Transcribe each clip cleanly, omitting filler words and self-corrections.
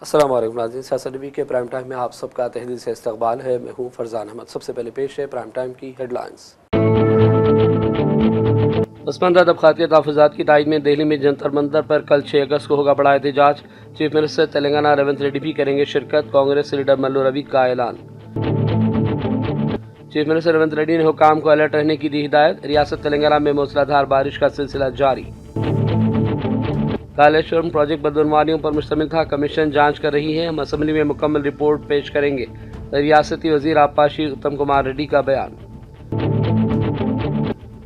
अस्सलाम वालेकुम नाज़रीन, सियासत टीवी के प्राइम टाइम में आप सबका तहे से इस्तकबाल है। मैं हूँ फरजान अहमद। सबसे पहले पेश है प्राइम टाइम की हेडलाइंस। पसमानदा तबक़ात के तहफ़्फ़ुज़ात की तायद में दिल्ली में जंतर मंतर पर कल 6 अगस्त को होगा बड़ा एहतजाज। चीफ मिनिस्टर तेलंगाना रेवंत रेड्डी भी करेंगे शिरकत। कांग्रेस लीडर मल्लू रवि का ऐलान। चीफ मिनिस्टर रेवंत रेड्डी ने हुकाम को अलर्ट रहने की दी हिदायत। रियासत तेलंगाना में मूसलाधार बारिश का सिलसिला जारी। कालेश्वरम प्रोजेक्ट बदनवालियों पर मुश्तमिल था, कमीशन जांच कर रही है। हम असम्बली में मुकम्मल रिपोर्ट पेश करेंगे। रियासती वजीर आबपाशी उत्तम कुमार रेड्डी का बयान।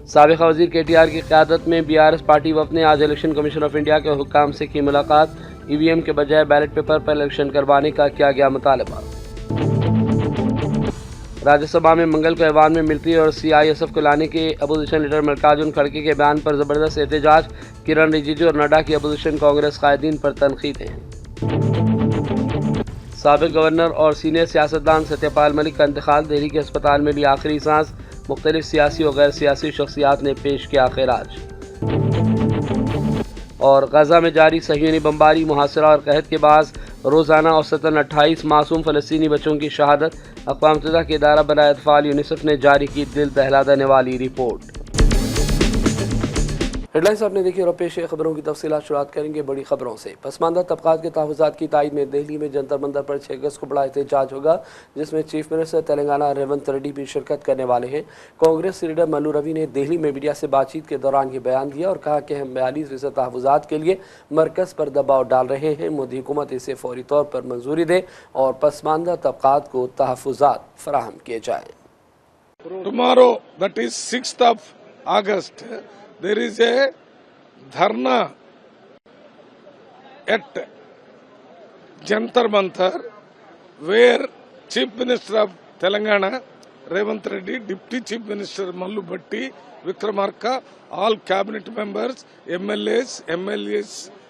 साबिक़ा वजीर KTR की क़यादत में BRS पार्टी वफ़द ने आज इलेक्शन कमीशन ऑफ इंडिया के हुक्काम से की मुलाकात। EVM के बजाय बैलेट पेपर पर इलेक्शन करवाने का किया गया मुतालबा। राज्यसभा में मंगल को ऐवान में मिलिट्री और CISF को लाने के अपोजिशन लीडर मल्लिकार्जुन खड़गे के बयान पर ज़बरदस्त एहतजाज। किरण रिजिजू और नड्डा की अपोजिशन कांग्रेस कायदीन पर तनकीदें। साबिक़ गवर्नर और सीनियर सियासतदान सत्यपाल मलिक का इंतकाल। दिल्ली के अस्पताल में ली आखिरी सांस। मुख्तलिफ सियासी और गैर सियासी शख्सियात ने पेश किया खिराज। और गजा में जारी सहीयूनी बमबारी, मुहासरा और कहत के बाद रोज़ाना औसतन 28 मासूम फ़लस्तीनी बच्चों की शहादत। अक़वाम मुत्तहिदा के इदारा बराए अतफ़ाल यूनिसेफ ने जारी की दिल दहला देने वाली रिपोर्ट। हेडलाइंस आपने देखी और पेश खबरों की तफसीलात शुरुआत करेंगे बड़ी खबरों से। पसमानदा तबक़ात के तहफ़्फ़ुज़ात की तायद में दिल्ली में जंतर मंतर पर 6 अगस्त को बड़ा एहतजाज होगा, जिसमें चीफ मिनिस्टर तेलंगाना रेवंत रेड्डी भी शिरकत करने वाले हैं। कांग्रेस लीडर मल्लू रवि ने दिल्ली में मीडिया से बातचीत के दौरान ये बयान दिया और कहा कि हम 42% तहफ़्फ़ुज़ात के लिए मरकज़ पर दबाव डाल रहे हैं। मोदी हुकूमत इसे फौरी तौर पर मंजूरी दे और पसमानदा तबक़ात को तहफ़्फ़ुज़ात फराहम किए जाएँ। Tomorrow, that is 6th of August, there is a dharna at Jantar Mantar where Chief Minister of Telangana, Revanth Reddy, Deputy Chief Minister Mallu Bhatti, Vikramarka, all cabinet members, MLAs,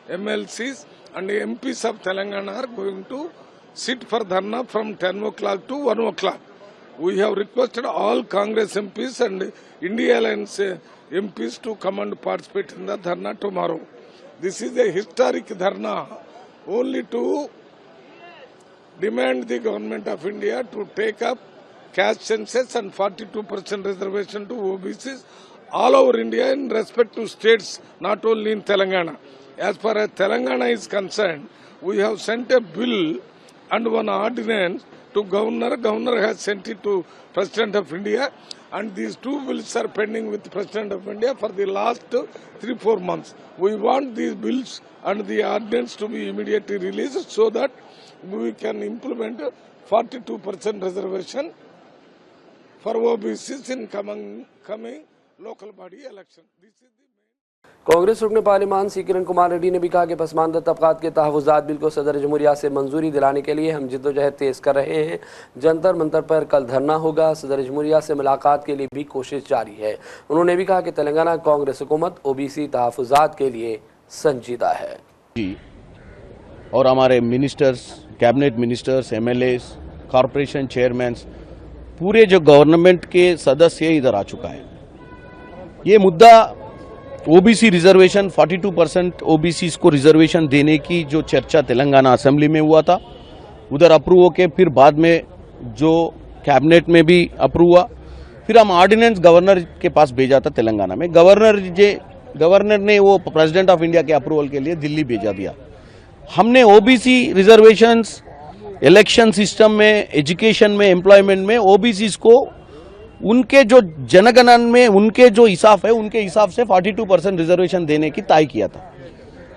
MLCs and MPs of Telangana are going to sit for dharna from 10 o'clock to 1 o'clock. We have requested all Congress MPs and India Alliance MPs to come and participate in the dharna tomorrow. This is a historic dharna only to demand the government of India to take up caste census and 42% reservation to OBCs all over India in respect to states, not only in Telangana. As far as Telangana is concerned, we have sent a bill and one ordinance to Governor. Governor has sent it to President of India, and these two bills are pending with President of India for the last 3-4 months. We want these bills and the ordinance to be immediately released so that we can implement 42% reservation for OBCs in coming local body election. This is the Congress रुकन parliament सी किरण कुमार रेड्डी ने भी कहा कि पसमानदा तबक़ात के तहफ़्फ़ुज़ात bill को सदर जमहूरिया से मंजूरी दिलाने के लिए हम जिद्दोजहद तेज़ कर रहे हैं। जंतर मंतर पर कल धरना होगा। सदर जमहूरिया से मुलाकात के लिए भी कोशिश जारी है। उन्होंने भी कहा कि तेलंगाना कांग्रेस हुकूमत OBC तहफ़्फ़ुज़ात के लिए संजीदा है जी। और हमारे ministers, cabinet ministers, MLAs, corporation chairman, पूरे जो गवर्नमेंट के सदस्य इधर आ चुका है। ये मुद्दा OBC रिजर्वेशन 42% OBCs को रिजर्वेशन देने की जो चर्चा तेलंगाना असेंबली में हुआ था, उधर अप्रूव होके फिर बाद में जो कैबिनेट में भी अप्रूव हुआ, फिर हम ऑर्डिनेंस गवर्नर के पास भेजा था तेलंगाना में। गवर्नर ने वो प्रेसिडेंट ऑफ इंडिया के अप्रूवल के लिए दिल्ली भेजा दिया। हमने OBC रिजर्वेशंस इलेक्शन सिस्टम में, एजुकेशन में, एम्प्लॉयमेंट में OBCs को उनके जो जनगणना में उनके जो हिसाब है उनके हिसाब से 42% रिजर्वेशन देने की तय किया था।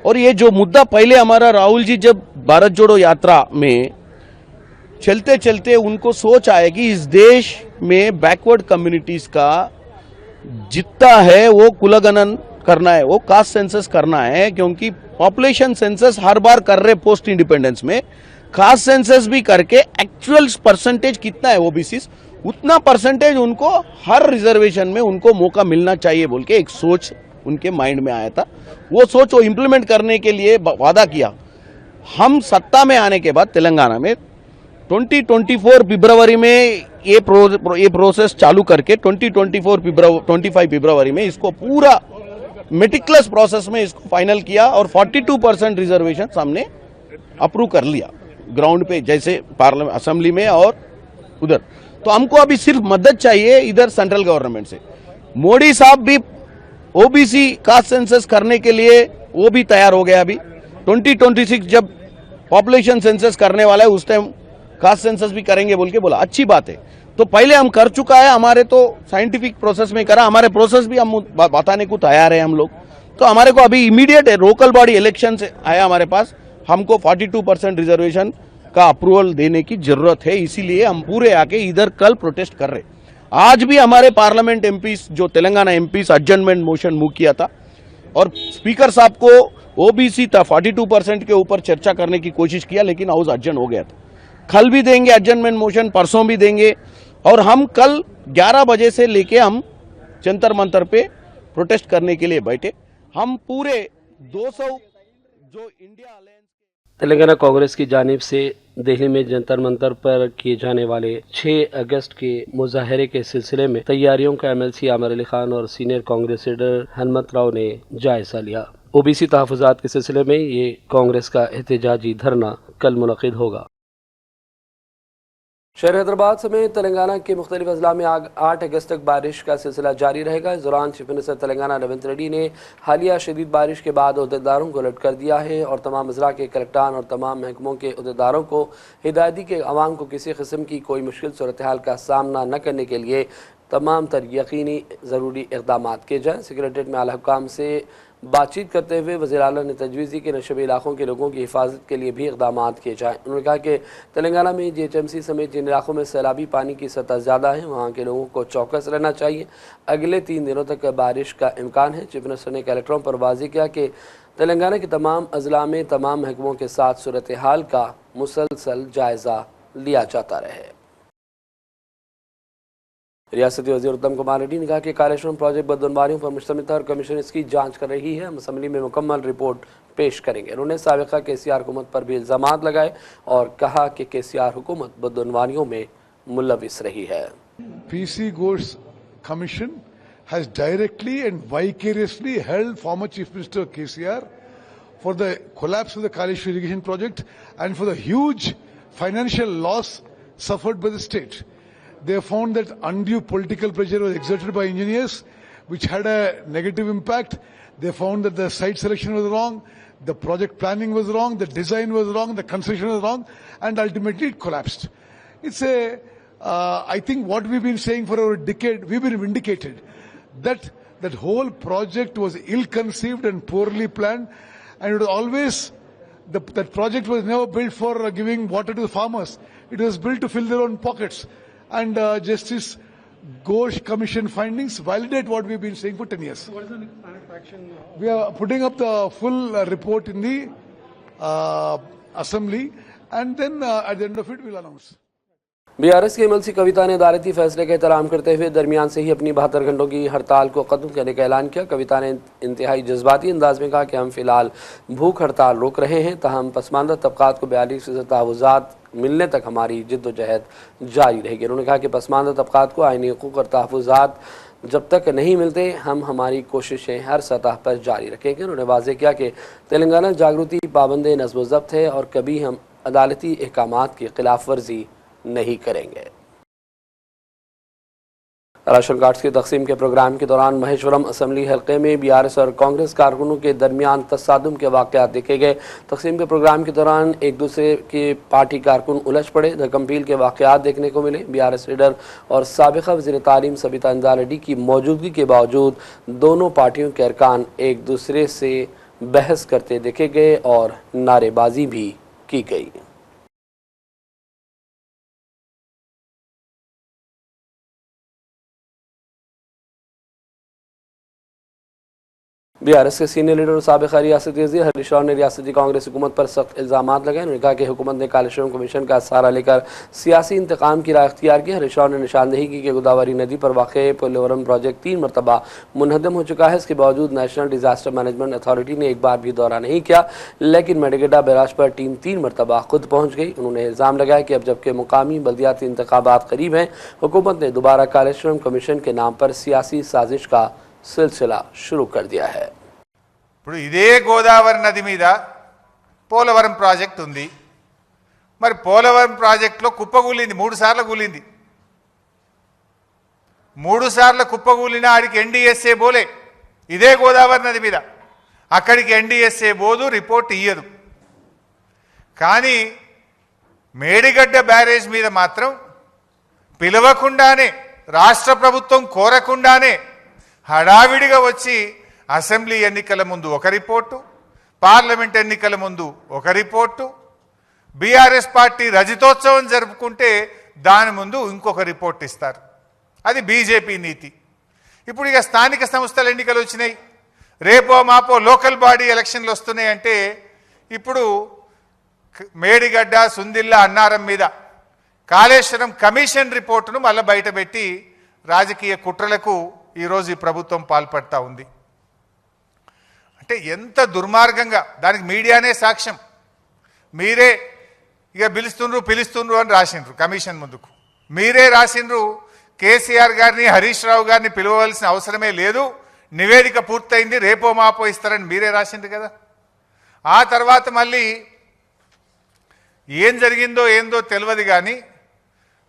और ये जो मुद्दा पहले हमारा राहुल जी जब भारत जोड़ो यात्रा में चलते चलते उनको सोच आए कि इस देश में बैकवर्ड कम्युनिटीज का जितना है वो कुलगणन करना है, वो कास्ट सेंसस करना है, क्योंकि पॉपुलेशन सेंसस हर बार कर रहे पोस्ट इंडिपेंडेंस में, कास्ट सेंसस भी करके एक्चुअल परसेंटेज कितना है OBCs उतना परसेंटेज उनको हर रिजर्वेशन में उनको मौका मिलना चाहिए बोल के एक सोच उनके माइंड में आया था। वो सोच वो इम्प्लीमेंट करने के लिए वादा किया। हम सत्ता में आने के बाद तेलंगाना में 2024 फरवरी में ये प्रोसेस चालू करके 25 फरवरी में इसको पूरा मेटिकुलस प्रोसेस में इसको फाइनल किया और 42% रिजर्वेशन हमने अप्रूव कर लिया। ग्राउंड पे, जैसे पार्लियामेंट असेंबली में और उधर। तो हमको अभी सिर्फ मदद चाहिए इधर सेंट्रल गवर्नमेंट से। मोदी साहब भी ओबीसी कास्ट सेंसस करने के लिए वो भी तैयार हो गया। अभी 2026 जब पॉपुलेशन सेंसस करने वाला है उस टाइम कास्ट सेंसस भी करेंगे बोल के बोला, अच्छी बात है। तो पहले हम कर चुका है, हमारे तो साइंटिफिक प्रोसेस में करा, हमारे प्रोसेस भी हम बताने को तैयार है हम लोग। तो हमारे को अभी इमीडिएट है, लोकल बॉडी इलेक्शन से आया हमारे पास, हमको 42% रिजर्वेशन का अप्रूवल देने की जरूरत है, इसीलिए हम पूरे आके इधर कल प्रोटेस्ट कर रहे। आज भी हमारे पार्लियामेंट एमपीस, जो Telangana MPs adjournment motion move किया था और स्पीकर साहब को ओबीसी था 42% के ऊपर चर्चा करने की कोशिश किया, लेकिन हाउस एडजर्न हो गया था। कल भी देंगे एडजर्नमेंट मोशन, परसों भी देंगे, और हम कल 11 बजे से लेके हम जंतर मंतर पे प्रोटेस्ट करने के लिए बैठे। हम पूरे 200 जो इंडिया अलायंस तेलंगाना कांग्रेस की जानिब से दिल्ली में जंतर मंतर पर किए जाने वाले 6 अगस्त के मुजाहरे के सिलसिले में तैयारियों का एमएलसी आमिर अली खान और सीनियर कांग्रेस लीडर हनुमत राव ने जायजा लिया। ओबीसी तहफ़्फ़ुज़ात के सिलसिले में ये कांग्रेस का एहतजाजी धरना कल मुनक़िद होगा। शहर हैदराबाद समेत तेलंगाना के मुख्तलिफ अजला में 8 अगस्त तक बारिश का सिलसिला जारी रहेगा। इस दौरान चीफ मिनिस्टर तेलंगाना रेवंत रेड्डी ने हालिया शदीद बारिश के बाद अहदेदारों को अलर्ट कर दिया है और तमाम अजला के कलेक्टान और तमाम महकमों के अहदेदारों को हिदायत दी कि आवाम को किसी किस्म की कोई मुश्किल सूरत हाल का सामना न करने के लिए तमाम तर यकीनी ज़रूरी इक़दाम किए जाएँ। सेक्रेटरीट में आला हुक्काम से बातचीत करते हुए वज़ीर आला ने तजवीज़ दी कि नशेबी इलाकों के लोगों की हिफाजत के लिए भी इक़दाम किए जाएँ। उन्होंने कहा कि तेलंगाना में JHMC समेत जिन इलाकों में सैलाबी पानी की सतह ज़्यादा है वहाँ के लोगों को चौकस रहना चाहिए। अगले 3 दिनों तक बारिश का इम्कान है। चीफ मिनिस्टर ने कलेक्टरों पर वाज़ेह किया कि तेलंगाना के तमाम अजला में तमाम महकमों के साथ सूरत हाल का मुसलसल जायज़ा लिया जाता रहे। रियासती वज़ीर उत्तम कुमार रेड्डी ने कहा कि कालेश्वरम प्रोजेक्ट बदअनवारियों पर मुश्तमिल था और कमीशन इसकी जांच कर रही है। हम असम्बली में मुकम्मल रिपोर्ट पेश करेंगे। उन्होंने साबिक़ा KCR हुकूमत पर भी इल्ज़ामात लगाए और कहा कि KCR हुकूमत बदअनवारियों में मुलविस रही है। PC Ghosh Commission has directly and vicariously held former Chief Minister KCR for the collapse of the Kaleshwar irrigation project and for the huge financial loss suffered by the state. They found that undue political pressure was exerted by engineers, which had a negative impact. They found that the site selection was wrong, the project planning was wrong, the design was wrong, the construction was wrong, and ultimately it collapsed. It's I think what we've been saying for over a decade, we've been vindicated that that whole project was ill-conceived and poorly planned, and it was always, that project was never built for giving water to the farmers. It was built to fill their own pockets. And Justice Ghosh Commission findings validate what we've been saying for 10 years. What is the next plan of action now? We are putting up the full report in the Assembly, and then at the end of it we'll announce. BRS की MLC कविता ने अदालती फैसले का एहतराम करते हुए दरमियान से ही अपनी 72 घंटों की हड़ताल को ख़त्म करने का ऐलान किया। कविता ने इंतहाई जज्बाती अंदाज में कहा कि हम फ़िलहाल भूख हड़ताल रोक रहे हैं, ताहम पसमानदा तबक़ात को 42% तहफ़्फ़ुज़ात मिलने तक हमारी जिद्दोजहद जारी रहेगी। उन्होंने कहा कि पसमानदा तबक़ात को आईनी हुकूक़ और तहफ़्फ़ुज़ात जब तक नहीं मिलते हम हमारी कोशिशें हर सतह पर जारी रखेंगे। उन्होंने वाज़ेह किया कि तेलंगाना जागृति पाबंद नज़्म व ज़ब्त है और कभी हम अदालती अहकामात की खिलाफ वर्जी नहीं करेंगे। राशन कार्ड्स की तकसीम के प्रोग्राम के दौरान महेश्वरम असम्बली हल्के में BRS और कांग्रेस कारकुनों के दरमियान तसादुम के वाक़यात देखे गए। तकसीम के प्रोग्राम के दौरान एक दूसरे के पार्टी कारकुन उलझ पड़े, धक्कमपील के वाक़यात देखने को मिले। BRS लीडर और साबिक़ा वज़ीर तालीम सबिता इंदिरा रेड्डी की मौजूदगी के बावजूद दोनों पार्टियों के अरकान एक दूसरे से बहस करते देखे गए और नारेबाजी भी की गई। BRS के सीनियर लीडर और साबिक़ा रियासती वज़ीर हरीश राव ने रियासती कांग्रेस हुकूमत पर सख्त इल्ज़ामात लगाए। उन्होंने कहा कि हुकूमत ने कालेश्वरम कमीशन का सहारा लेकर सियासी इंतकाम की राह इख्तियार की। हरीश राव ने निशानदेही की कि गोदावरी नदी पर वाक़े पोलवरम प्रोजेक्ट 3 मरतबा मुनहदम हो चुका है। इसके बावजूद नेशनल डिज़ास्टर मैनेजमेंट अथॉरिटी ने एक बार भी दौरा नहीं किया, लेकिन मेडगेडा बैराज पर टीम 3 मरतबा खुद पहुँच गई। उन्होंने इल्ज़ाम लगाया कि अब जबकि मुकामी बल्दियाती इंतखाबात करीब हैं, हुकूमत ने दोबारा कालेश्वरम कमीशन के नाम पर सियासी साजिश का सिलसिला शुरू कर दिया है। ఇప్పుడు ఇదే గోదావరి నది మీద పోలవరం ప్రాజెక్ట్ ఉంది, మరి పోలవరం ప్రాజెక్టులో కుప్పగూలింది, 3 సార్లు కూలింది. 3 సార్లు కుప్పగూలిన ఆడికి ఎన్డీఎస్ఏ బోలే. ఇదే గోదావరి నది మీద అక్కడికి ఎన్డీఎస్ఏ బోదు, రిపోర్ట్ ఇయ్యదు. కానీ మేడిగడ్డ బ్యారేజ్ మీద మాత్రం పిలవకుండానే, రాష్ట్ర ప్రభుత్వం కోరకుండానే హడావిడిగా వచ్చి అసెంబ్లీ ఎన్నికల ముందు ఒక రిపోర్టు, పార్లమెంట్ ఎన్నికల ముందు ఒక రిపోర్టు, బీఆర్ఎస్ పార్టీ రజతోత్సవం జరుపుకుంటే దాని ముందు ఇంకొక రిపోర్ట్ ఇస్తారు. అది బీజేపీ నీతి. ఇప్పుడు ఇక స్థానిక సంస్థల ఎన్నికలు వచ్చినాయి, రేపో మాపో లోకల్ బాడీ ఎలక్షన్లు వస్తున్నాయంటే ఇప్పుడు మేడిగడ్డ, సుందిల్లా, అన్నారం మీద కాళేశ్వరం కమిషన్ రిపోర్టును మళ్ళీ బయటపెట్టి రాజకీయ కుట్రలకు ఈరోజు ఈ ప్రభుత్వం పాల్పడతా ఉంది. అంటే ఎంత దుర్మార్గంగా, దానికి మీడియానే సాక్ష్యం. మీరే ఇక పిలుస్తుండ్రు అని రాసిండ్రు కమిషన్ ముందుకు. మీరే రాసిండ్రు కేసీఆర్ గారిని, హరీష్ రావు గారిని పిలవవలసిన అవసరమే లేదు, నివేదిక పూర్తయింది, రేపో మాపో ఇస్తారని మీరే రాసిండ్రు కదా. ఆ తర్వాత మళ్ళీ ఏం జరిగిందో ఏందో తెలియదు కానీ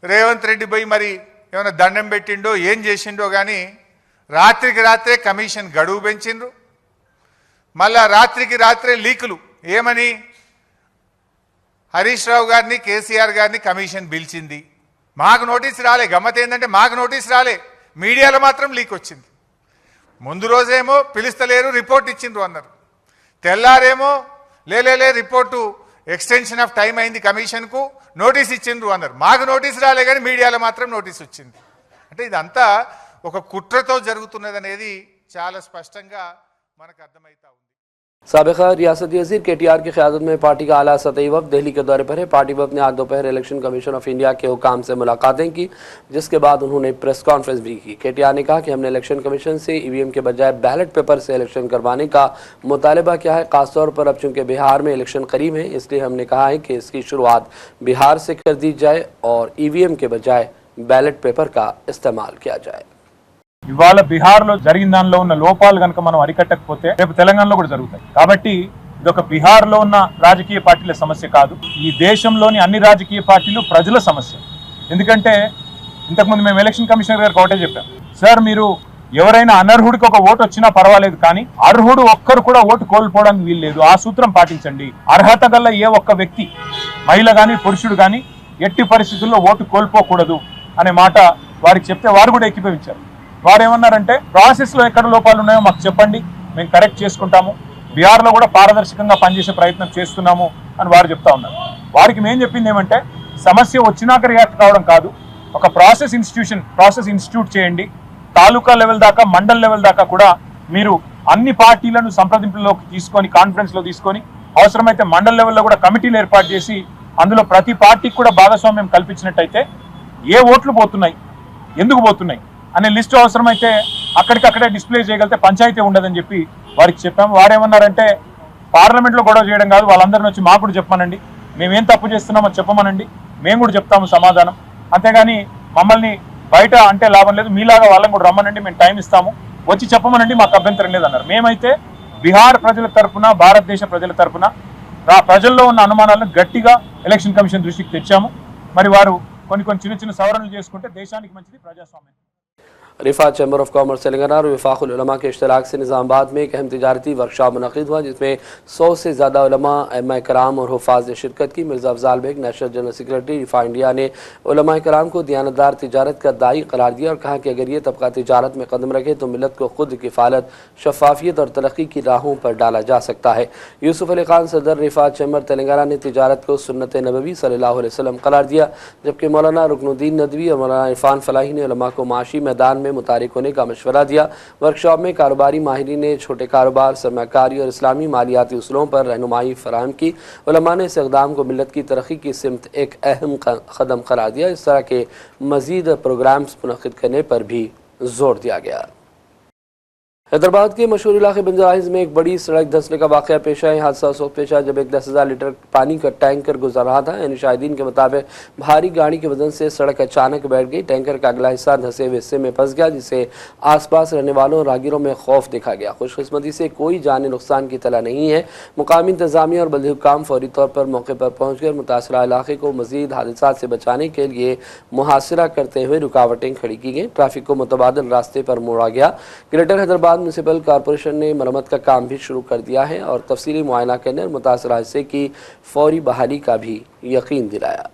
రేవంత్ రెడ్డి పోయి మరి ఏమైనా దండం పెట్టిండో ఏం చేసిండో కానీ రాత్రికి రాత్రే కమిషన్ గడువు పెంచిండ్రు. మళ్ళా రాత్రికి రాత్రే లీకులు. ఏమని? హరీష్ రావు గారిని, కేసీఆర్ గారిని కమిషన్ పిలిచింది, మాకు నోటీస్ రాలే. గమ్మత్ ఏంటంటే మాకు నోటీస్ రాలే, మీడియాలో మాత్రం లీక్ వచ్చింది. ముందు రోజేమో పిలుస్తలేరు, రిపోర్ట్ ఇచ్చిండ్రు అన్నారు. తెల్లారేమో లే రిపోర్టు ఎక్స్టెన్షన్ ఆఫ్ టైం అయింది కమిషన్కు, నోటీస్ ఇచ్చిండ్రు అన్నారు. మాకు నోటీస్ రాలే కానీ మీడియాలో మాత్రం నోటీస్ వచ్చింది. అంటే ఇదంతా ఒక కుట్రతో జరుగుతున్నది అనేది చాలా స్పష్టంగా మనకు అర్థమవుతా ఉంది. साबिक़ा रियासती वज़ीर KTR की क़यादत में पार्टी का आला सतही वफ़द दिल्ली के दौरे पर है। पार्टी वफ़द ने आज दोपहर इलेक्शन कमीशन ऑफ इंडिया के हुकाम से मुलाकातें की, जिसके बाद उन्होंने प्रेस कॉन्फ्रेंस भी की। KTR ने कहा कि हमने इलेक्शन कमीशन से EVM के बजाय बैलेट पेपर से इलेक्शन करवाने का मुतालबा किया है। खासतौर पर अब चूँकि बिहार में इलेक्शन करीब है, इसलिए हमने कहा है कि इसकी शुरुआत बिहार से कर दी जाए और EVM के बजाय बैलेट पेपर का इस्तेमाल किया जाए। ఇవాళ బిహార్లో జరిగిన దానిలో ఉన్న లోపాలు కనుక మనం అరికట్టకపోతే రేపు తెలంగాణలో కూడా జరుగుతాయి. కాబట్టి ఇదొక బిహార్లో ఉన్న రాజకీయ పార్టీల సమస్య కాదు, ఈ దేశంలోని అన్ని రాజకీయ పార్టీలు ప్రజల సమస్య. ఎందుకంటే ఇంతకుముందు మేము ఎలక్షన్ కమిషనర్ గారికి ఒకటే చెప్పాం, సార్ మీరు ఎవరైనా అనర్హుడికి ఒక ఓటు వచ్చినా పర్వాలేదు, కానీ అర్హుడు ఒక్కరు కూడా ఓటు కోల్పోవడానికి వీల్లేదు. ఆ సూత్రం పాటించండి. అర్హత గల ఏ ఒక్క వ్యక్తి, మహిళ కానీ పురుషుడు కానీ ఎట్టి పరిస్థితుల్లో ఓటు కోల్పోకూడదు అనే మాట వారికి చెప్తే వారు కూడా ఏకీభవించారు. వారు ఏమన్నారంటే ప్రాసెస్లో ఎక్కడ లోపాలు ఉన్నాయో మాకు చెప్పండి, మేము కరెక్ట్ చేసుకుంటాము, బీహార్లో కూడా పారదర్శకంగా పనిచేసే ప్రయత్నం చేస్తున్నాము అని వారు చెప్తా ఉన్నారు. వారికి మేము చెప్పింది ఏమంటే సమస్య వచ్చినాక రియాక్ట్ కావడం కాదు, ఒక ప్రాసెస్ ఇన్స్టిట్యూట్ చేయండి. తాలూకా లెవెల్ దాకా, మండల్ లెవెల్ దాకా కూడా మీరు అన్ని పార్టీలను సంప్రదింపుల్లోకి తీసుకొని, కాన్ఫరెన్స్లో తీసుకొని, అవసరమైతే మండల్ లెవెల్లో కూడా కమిటీలు ఏర్పాటు చేసి అందులో ప్రతి పార్టీకి కూడా భాగస్వామ్యం కల్పించినట్టయితే ఏ ఓట్లు పోతున్నాయి, ఎందుకు పోతున్నాయి అనే లిస్టు అవసరమైతే అక్కడికక్కడే డిస్ప్లే చేయగలిగితే పంచాయతీ ఉండదని చెప్పి వారికి చెప్పాము. వారేమన్నారంటే పార్లమెంట్లో గొడవ చేయడం కాదు, వాళ్ళందరిని వచ్చి మాకు కూడా చెప్పమనండి, మేమేం తప్పు చేస్తున్నామో చెప్పమనండి, మేము కూడా చెప్తాము సమాధానం. అంతేగాని మమ్మల్ని బయట అంటే లాభం లేదు, మీలాగా వాళ్ళని కూడా రమ్మనండి, మేము టైం ఇస్తాము, వచ్చి చెప్పమనండి, మాకు అభ్యంతరం లేదన్నారు. మేమైతే బీహార్ ప్రజల తరఫున, భారతదేశ ప్రజల తరఫున ప్రజల్లో ఉన్న అనుమానాలను గట్టిగా ఎలక్షన్ కమిషన్ దృష్టికి తెచ్చాము. మరి వారు కొన్ని చిన్న సవరణలు చేసుకుంటే దేశానికి మంచిది, ప్రజాస్వామ్యం. रिफा चैम्बर ऑफ कॉमर्स तेलंगाना और वफाकुल उलमा के इश्तराक से निज़ामाबाद में एक अहम तिजारती वर्कशॉप मुनक़िद हुआ, जिसमें 100 से ज़्यादा उलमा, अइम्मा कराम और हुफ़ाज़ ने शिरकत की। Mirza Afzal Baig, national general secretary Rifa India, ने उलमा कराम को दियानतदार तिजारत का दाई करार दिया और कहा कि अगर ये तबका तिजारत में कदम रखे तो मिलत को खुद किफ़ालत, शफाफियत और तरक्की की राहों पर डाला जा सकता है। यूसुफ अली खान, सदर रिफा चैम्बर तेलंगाना, ने तिजारत को सुन्नत नबवी सल्लल्लाहु अलैहि वसल्लम करार दिया, जबकि मौलाना रुकनुद्दीन नदवी और मौलाना इरफान फलाही ने उलमा को माशी मैदान में मुतारिक होने का मशवरा दिया। वर्कशॉप में कारोबारी माहिरीन ने छोटे कारोबार, सरमाकारी और इस्लामी मालियाती उसूलों पर रहनुमाई फराहम की। उलमा ने इस इक़दाम को मिलत की तरक्की की सिमत एक अहम कदम करार दिया। इस तरह के मज़ीद प्रोग्राम्स मुनक़िद करने पर भी जोर दिया गया। हैदराबाद के मशहूर इलाके बंजाराहिल्स में एक बड़ी सड़क धंसने का वाकया पेश आया। हादसा उस वक्त पेश आया जब एक 10,000 लीटर पानी का टैंकर गुजर रहा था। यानी शाहिदीन के मुताबिक भारी गाड़ी की वजन से सड़क अचानक बैठ गई। टैंकर का अगला हिस्सा धंसे हुए हिस्से में फंस गया, जिससे आसपास रहने वालों और राहगीरों में खौफ देखा गया। खुशकिस्मती से कोई जानी नुकसान की इत्तला नहीं है। मुकामी इंतजामिया और बल्दी हुक्काम फौरी तौर पर मौके पर पहुंचकर मुतासरा इलाके को मजीद हादसा से बचाने के लिए मुहासिरा करते हुए रुकावटें खड़ी की गई। ट्रैफिक को मुतबादिल रास्ते पर मोड़ा गया। ग्रेटर हैदराबाद म्यूनिसिपल कॉरपोरेशन ने मरम्मत का काम भी शुरू कर दिया है और तफसीली मुआयना करने और मुतासरा हिस्से की फौरी बहाली का भी यकीन दिलाया।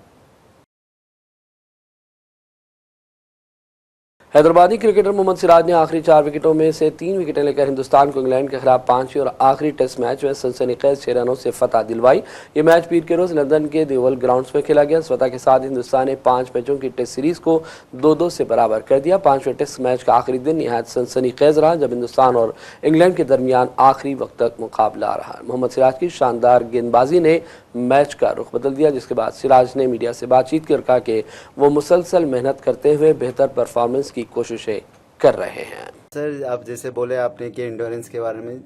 हैदराबादी क्रिकेटर मोहम्मद सिराज ने आखिरी 4 विकेटों में से 3 विकेटें लेकर हिंदुस्तान को इंग्लैंड के खिलाफ 5वीं और आखिरी टेस्ट मैच में सनसनीखेज 6 रनों से फतह दिलवाई। ये मैच पीर के रोज लंदन के द ओवल ग्राउंड्स में खेला गया। इस फतह के साथ हिंदुस्तान ने 5 मैचों की टेस्ट सीरीज को 2-2 से बराबर कर दिया। 5वें टेस्ट मैच का आखिरी दिन निहायत सनसनीखेज रहा जब हिंदुस्तान और इंग्लैंड के दरमियान आखिरी वक्त तक मुकाबला रहा। मोहम्मद सिराज की शानदार गेंदबाजी ने मैच का रुख बदल दिया, जिसके बाद सिराज ने मीडिया से बातचीत कर कहा कि वो मुसलसल मेहनत करते हुए बेहतर परफॉर्मेंस की कोशिशें कर रहे हैं। सर, आप जैसे बोले आपने कि एंडोरेंस के बारे में,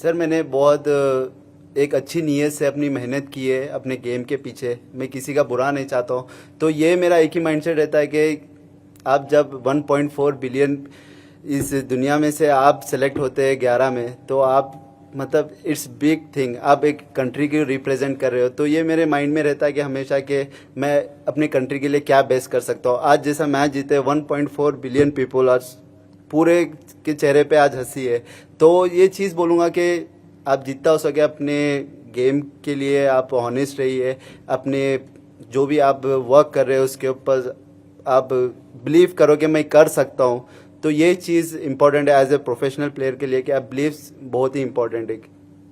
सर मैंने बहुत एक अच्छी नीयत से अपनी मेहनत की है अपने गेम के पीछे। मैं किसी का बुरा नहीं चाहता हूँ। तो ये मेरा एक ही माइंडसेट रहता है कि आप जब 1.4 बिलियन इस दुनिया में से आप सेलेक्ट होते हैं 11 में, तो आप मतलब इट्स बिग थिंग, आप एक कंट्री को रिप्रेजेंट कर रहे हो। तो ये मेरे माइंड में रहता है कि हमेशा कि मैं अपनी कंट्री के लिए क्या बेस्ट कर सकता हूँ। आज जैसा मैच जीते 1.4 बिलियन पीपल, आज पूरे के चेहरे पे आज हंसी है। तो ये चीज़ बोलूँगा कि आप जितना हो सके अपने गेम के लिए आप ऑनेस्ट रहिए। अपने जो भी आप वर्क कर रहे हो उसके ऊपर आप बिलीव करो कि मैं कर सकता हूँ। तो ये चीज़ इम्पॉर्टेंट है एज ए प्रोफेशनल प्लेयर के लिए कि आप बिलीव बहुत ही इम्पॉर्टेंट है।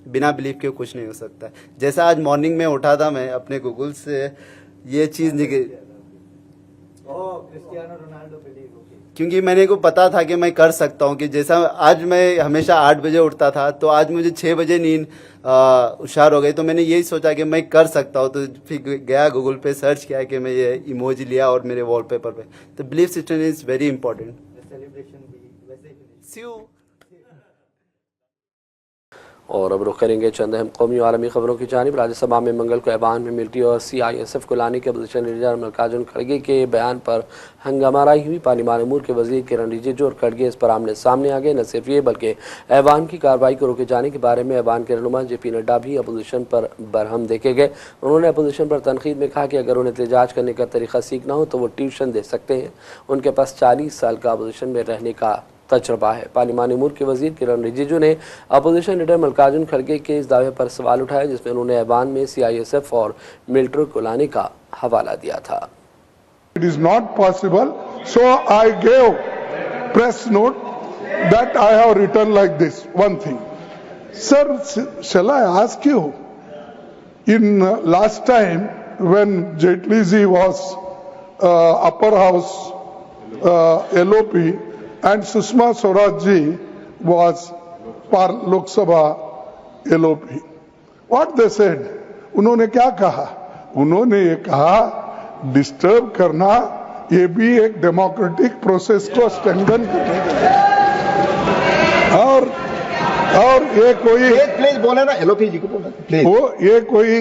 बिना बिलीव के कुछ नहीं हो सकता। जैसा आज मॉर्निंग में उठा था मैं अपने गूगल से ये चीज़ निकली, क्योंकि मैंने को पता था कि मैं कर सकता हूँ। कि जैसा आज मैं हमेशा 8 बजे उठता था, तो आज मुझे 6 बजे नींद हुशार हो गई। तो मैंने यही सोचा कि मैं कर सकता हूँ। तो फिर गया गूगल पे सर्च किया कि मैं ये इमोजी लिया और मेरे वॉलपेपर पे। तो believe system is very important. और अब रुख करेंगे चंद अहम कौमी और आलमी खबरों की जानिब। राज्यसभा में मंगल को ऐवान में मिलिट्री और CISF को लाने के अपोजिशन लीडर मल्लिकार्जुन खड़गे के बयान पर हंगामाराई हुई। पार्लिमानी अमूर के वजीर किरण रिजिजू और खड़गे इस पर आमने सामने आ गए। न सिर्फ ये बल्कि ऐवान की कार्रवाई को रोके जाने के बारे में ऐवान के रहनुमा JP नड्डा भी अपोजिशन पर बरहम देखे गए। उन्होंने अपोजिशन पर तनकीद में कहा कि अगर उन्हें एहतजाज करने का तरीका सीखना हो तो वो ट्यूशन दे सकते हैं। उनके पास 40 साल का अपोजिशन में रहने का तजुर्बा है। पार्लिमानी अमूर के वजीर किरण रिजिजू ने अपोजिशन लीडर मल्लिकार्जुन खड़गे के इस दावे पर सवाल उठाया, जिसमें उन्होंने ऐवान में CISF और मिलिट्री को लाने का हवाला दिया था। It is not possible, so I gave press note that I have written like this. One thing, sir, shall I ask you? In last time when Jaitley ji was upper house LOP and Sushma Swaraj ji was Lok Sabha LOP, what they said? उन्होंने क्या कहा? उन्होंने ये कहा disturb करना ये भी एक डेमोक्रेटिक प्रोसेस को स्ट्रेंथन करने के लिए, और ये कोई प्लीज बोले ना, LOP जी को बोले प्लीज, वो ये कोई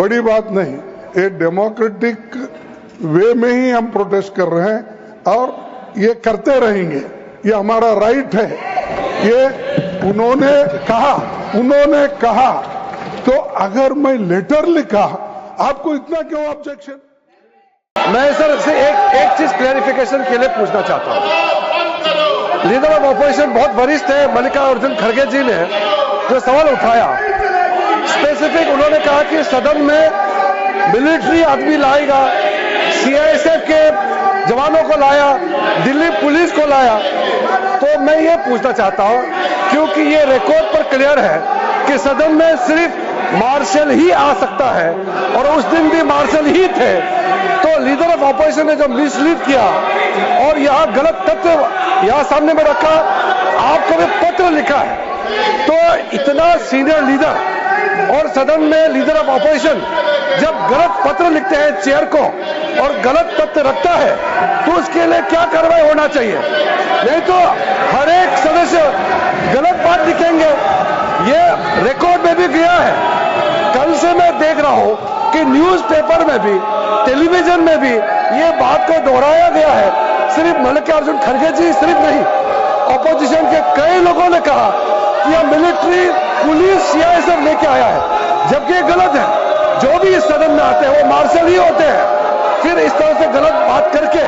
बड़ी बात नहीं। ये डेमोक्रेटिक वे में ही हम प्रोटेस्ट कर रहे हैं और ये करते रहेंगे, ये हमारा राइट है। ये उन्होंने कहा तो अगर मैं लेटर लिखा, आपको इतना क्यों ऑब्जेक्शन? मैं सर से एक चीज क्लैरिफिकेशन के लिए पूछना चाहता हूं। लीडर ऑफ ऑपोजिशन बहुत वरिष्ठ है मल्लिकार्जुन खड़गे जी ने जो सवाल उठाया, स्पेसिफिक उन्होंने कहा कि सदन में मिलिट्री आदमी लाएगा, CISF के जवानों को लाया, दिल्ली पुलिस को लाया। तो मैं ये पूछना चाहता हूं, क्योंकि ये रिकॉर्ड पर क्लियर है कि सदन में सिर्फ मार्शल ही आ सकता है और उस दिन भी मार्शल ही थे। तो लीडर ऑफ ऑपोजिशन ने जो मिसलीड किया और यहाँ गलत तथ्य यहाँ सामने में रखा, आपको भी पत्र लिखा है। तो इतना सीनियर लीडर और सदन में लीडर ऑफ ऑपोजिशन जब गलत पत्र लिखते हैं चेयर को और गलत पत्र रखता है तो उसके लिए क्या कार्रवाई होना चाहिए। नहीं तो हर एक सदस्य गलत बात लिखेंगे। ये रिकॉर्ड में भी गया है। कल से मैं देख रहा हूं कि न्यूज़पेपर में भी टेलीविजन में भी ये बात को दोहराया गया है। सिर्फ मल्लिकार्जुन खड़गे जी सिर्फ नहीं, ऑपोजिशन के कई लोगों ने कहा कि यह मिलिट्री पुलिस सीआईएसएफ लेके आया है, जबकि ये गलत है। जो भी इस सदन में आते हैं वो मार्शल ही होते हैं। फिर इस तरह से गलत बात करके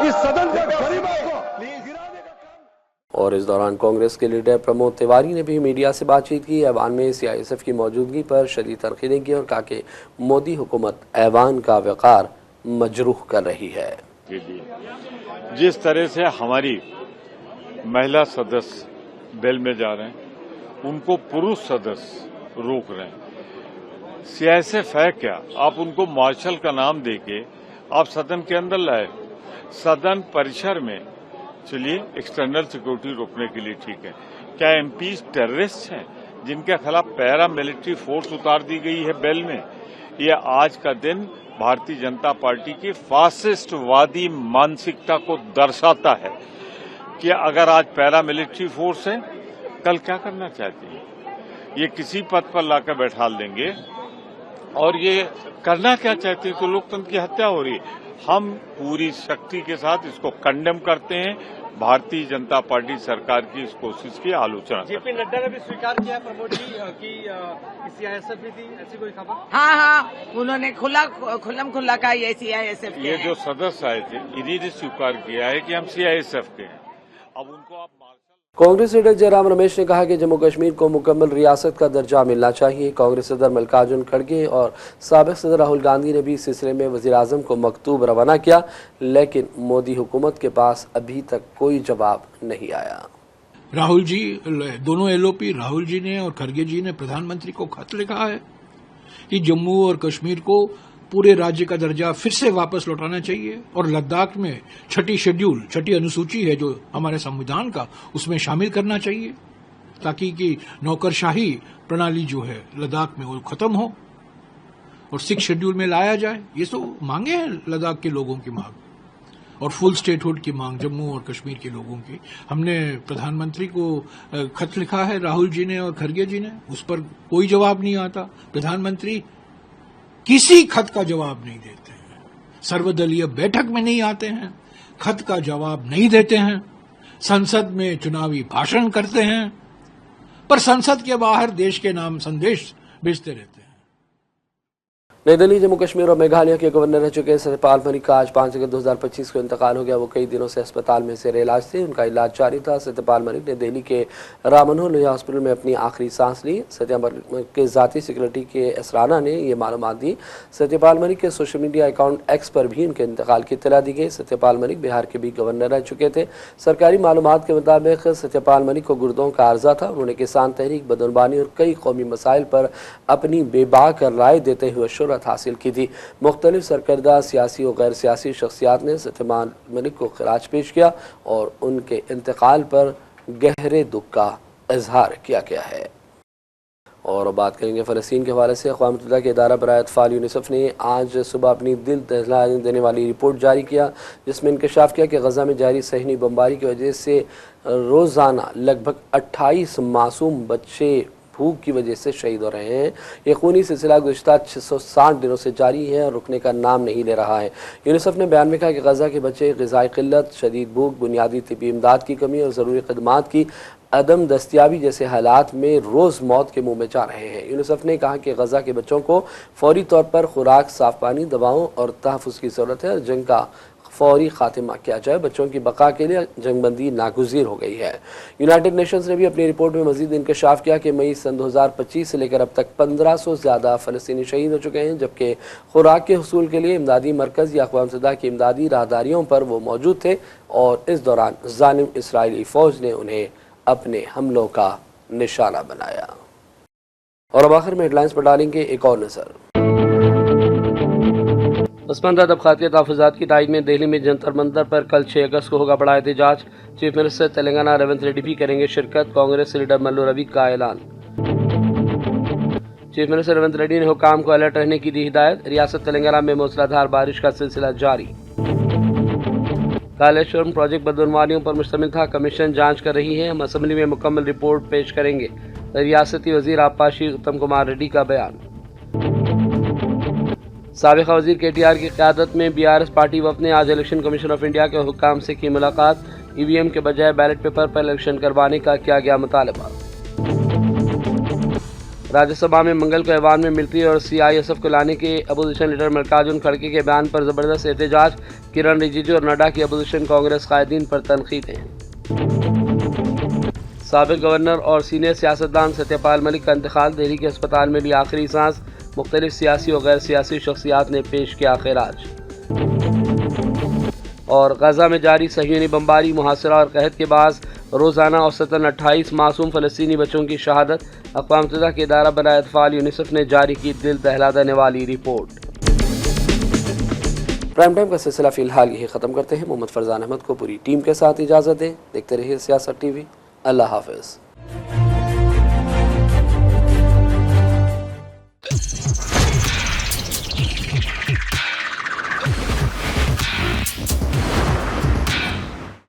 इस सदन के गरीबों को गिराने का काम। और इस दौरान कांग्रेस के लीडर प्रमोद तिवारी ने भी मीडिया से बातचीत की। ऐवान में सीआईएसएफ की मौजूदगी पर शदीद तनकीदें की और कहा कि मोदी हुकूमत ऐवान का वक़ार मजरूह कर रही है। जिस तरह से हमारी महिला सदस्य बेल में जा रहे हैं, उनको पुरुष सदस्य रोक रहे हैं। सीआईएसएफ है क्या? आप उनको मार्शल का नाम देके आप सदन के अंदर लाए। सदन परिसर में चलिए एक्सटर्नल सिक्योरिटी रोकने के लिए ठीक है। क्या एमपी टेररिस्ट हैं जिनके खिलाफ पैरा मिलिट्री फोर्स उतार दी गई है बेल में? ये आज का दिन भारतीय जनता पार्टी की फासिस्टवादी मानसिकता को दर्शाता है कि अगर आज पैरा मिलिट्री फोर्स है, कल क्या करना चाहती है? ये किसी पद पर लाकर बैठा देंगे और ये करना क्या चाहते हैं? तो लोकतंत्र की हत्या हो रही है। हम पूरी शक्ति के साथ इसको कंडेम करते हैं। भारतीय जनता पार्टी सरकार की इस कोशिश की आलोचना। जेपी नड्डा ने भी स्वीकार किया प्रमोद जी कि सीआईएसएफ भी थी, ऐसी कोई खबर? हाँ, उन्होंने खुल्लम खुल्ला कहा ये सीआईएसएफ। ये जो सदस्य आए थे इन्हीं ने स्वीकार किया है कि हम सीआईएसएफ के हैं। अब उनको आप कांग्रेस लीडर जयराम रमेश ने कहा कि जम्मू कश्मीर को मुकम्मल रियासत का दर्जा मिलना चाहिए। कांग्रेस सदर मल्लिकार्जुन खड़गे और साबिक सदर राहुल गांधी ने भी इस सिलसिले में वज़ीर-ए-आज़म को मकतूब रवाना किया, लेकिन मोदी हुकूमत के पास अभी तक कोई जवाब नहीं आया। राहुल जी, दोनों एलओपी राहुल जी ने और खड़गे जी ने प्रधानमंत्री को खत लिखा है कि जम्मू और कश्मीर को पूरे राज्य का दर्जा फिर से वापस लौटाना चाहिए और लद्दाख में छठी अनुसूची है जो हमारे संविधान का, उसमें शामिल करना चाहिए ताकि कि नौकरशाही प्रणाली जो है लद्दाख में वो खत्म हो और 6 शेड्यूल में लाया जाए। ये तो मांगे हैं लद्दाख के लोगों की मांग और फुल स्टेटहुड की मांग जम्मू और कश्मीर के लोगों की। हमने प्रधानमंत्री को खत लिखा है, राहुल जी ने और खड़गे जी ने, उस पर कोई जवाब नहीं आता। प्रधानमंत्री किसी खत का जवाब नहीं देते हैं, सर्वदलीय बैठक में नहीं आते हैं, खत का जवाब नहीं देते हैं, संसद में चुनावी भाषण करते हैं, पर संसद के बाहर देश के नाम संदेश भेजते रहते हैं। नई दिल्ली, जम्मू कश्मीर और मेघालय के गवर्नर रह चुके सत्यपाल मलिक का आज 5 अगस्त 2025 को इंतकाल हो गया। वो कई दिनों से अस्पताल में जेर इलाज थे, उनका इलाज जारी था। सत्यपाल मलिक ने दिल्ली के राम मनोहर लोहिया हॉस्पिटल में अपनी आखिरी सांस ली। सत्यपाल मलिक के ज़ाती सिक्योरिटी के असराना ने ये मालूमात दी। सत्यपाल मलिक के सोशल मीडिया अकाउंट एक्स पर भी उनके इंतकाल की इत्तला दी गई। सत्यपाल मलिक बिहार के भी गवर्नर रह चुके थे। सरकारी मालूमात के मुताबिक सत्यपाल मलिक को गुर्दों का अर्जा था। उन्होंने किसान तहरीक, बदनबानी और कई कौमी मसाइल पर अपनी बेबाक राय देते हुए शोहरत हासिल की थी। मुख्तलिफ सरकर्दा सियासी और गैर सियासी शख्सियात ने सत्यपाल मलिक को खराज पेश किया और उनके इंतकाल पर गहरे दुख का इजहार किया गया है। और बात करेंगे फ़लस्तीन के हवाले से। अक़वाम मुत्तहिदा के इदारा बराए अतफ़ाल यूनिसेफ ने आज सुबह अपनी दिल दहला देने वाली रिपोर्ट जारी किया, जिसमें इंकशाफ किया कि गज़ा में जारी सहनी बमबारी की वजह से रोज़ाना लगभग 28 मासूम बच्चे भूख की वजह से शहीद हो रहे हैं। ये खूनी सिलसिला गुज़िश्ता 660 दिनों से जारी है और रुकने का नाम नहीं ले रहा है। यूनिसेफ ने बयान में कहा कि गज़ा के बच्चे ग़िज़ाई क़िल्लत, शदीद भूख, बुनियादी तिब्बी इमदाद की कमी और ज़रूरी खदमात की अदम दस्तियाबी जैसे हालात में रोज़ मौत के मुँह में जा रहे हैं। यूनिसेफ ने कहा कि गज़ा के बच्चों को फ़ौरी तौर पर खुराक, साफ़ पानी, दवाओं और तहफ़्फ़ुज़ की ज़रूरत है और जंग का फौरी खात्मा किया जाए। बच्चों की बका के लिए जंगबंदी नागुज़ीर हो गई है। यूनाइटेड नेशंस ने भी अपनी रिपोर्ट में मज़ीद इंकशाफ किया कि मई सन 2025 से लेकर अब तक 1500 से ज़्यादा फ़लस्तीनी शहीद हो चुके हैं, जबकि खुराक के हुसूल के लिए इमदादी मरकज़ या अक़वाम मुत्तहिदा की इमदादी राहदारियों पर वो मौजूद थे और इस दौरान ज़ालिम इसराइली फ़ौज ने उन्हें अपने हमलों का निशाना बनाया। और अब आखिर में हेडलाइंस पर डालेंगे एक और नज़र। पसमानदा तबक़ात के तहफ़्फ़ुज़ात की तायीद में दिल्ली में जंतर मंतर पर कल 6 अगस्त को होगा बड़ा एहतजाज। चीफ मिनिस्टर तेलंगाना रेवंत रेड्डी भी करेंगे शिरकत। कांग्रेस लीडर मल्लू रवि का ऐलान। चीफ मिनिस्टर रेवंत रेड्डी ने हुकाम को अलर्ट रहने की दी हिदायत। रियासत तेलंगाना में मूसलाधार बारिश का सिलसिला जारी। कालेश्वरम प्रोजेक्ट बदनवालियों पर मुश्तमिल था, कमीशन जांच कर रही है, हम असेंबली में मुकम्मल रिपोर्ट पेश करेंगे। रियासती वजीर आबपाशी उत्तम कुमार रेड्डी का बयान। साबिक़ वजीर KTR की क़यादत में BRS पार्टी वफ़द ने आज इलेक्शन कमीशन ऑफ इंडिया के हुक्काम से की मुलाकात। EVM के बजाय बैलेट पेपर पर इलेक्शन करवाने का किया गया मुतालबा। राज्यसभा में मंगल को ऐवान में मिलिट्री और CISF को लाने के अपोजिशन लीडर मल्लिकार्जुन खड़गे के बयान पर ज़बरदस्त एहतजाज। किरण रिजिजू और नड्डा की अपोजिशन कांग्रेस कायदीन पर तनकीदें। साबिक़ गवर्नर और सीनियर सियासतदान सत्यपाल मलिक का इंतकाल, दिल्ली के अस्पताल में ली आखिरी सांस। मुख्तलिफ सियासी और गैर सियासी शख्सियात ने पेश किया खिराज। और गजा में जारी सहयूनी बमबारी, मुहासरा और कहत के बाद रोज़ाना औसतन 28 मासूम फ़लस्तीनी बच्चों की शहादत। अक़वाम मुत्तहिदा के इदारा बराए अतफ़ाल यूनिसेफ ने जारी की दिल दहला देने वाली रिपोर्ट। प्राइम टाइम का सिलसिला फ़िलहाल यही ख़त्म करते हैं। मोहम्मद फरजान अहमद को पूरी टीम के साथ इजाज़त दें। देखते रहिए सियासत TV। अल्लाह हाफ़िज़।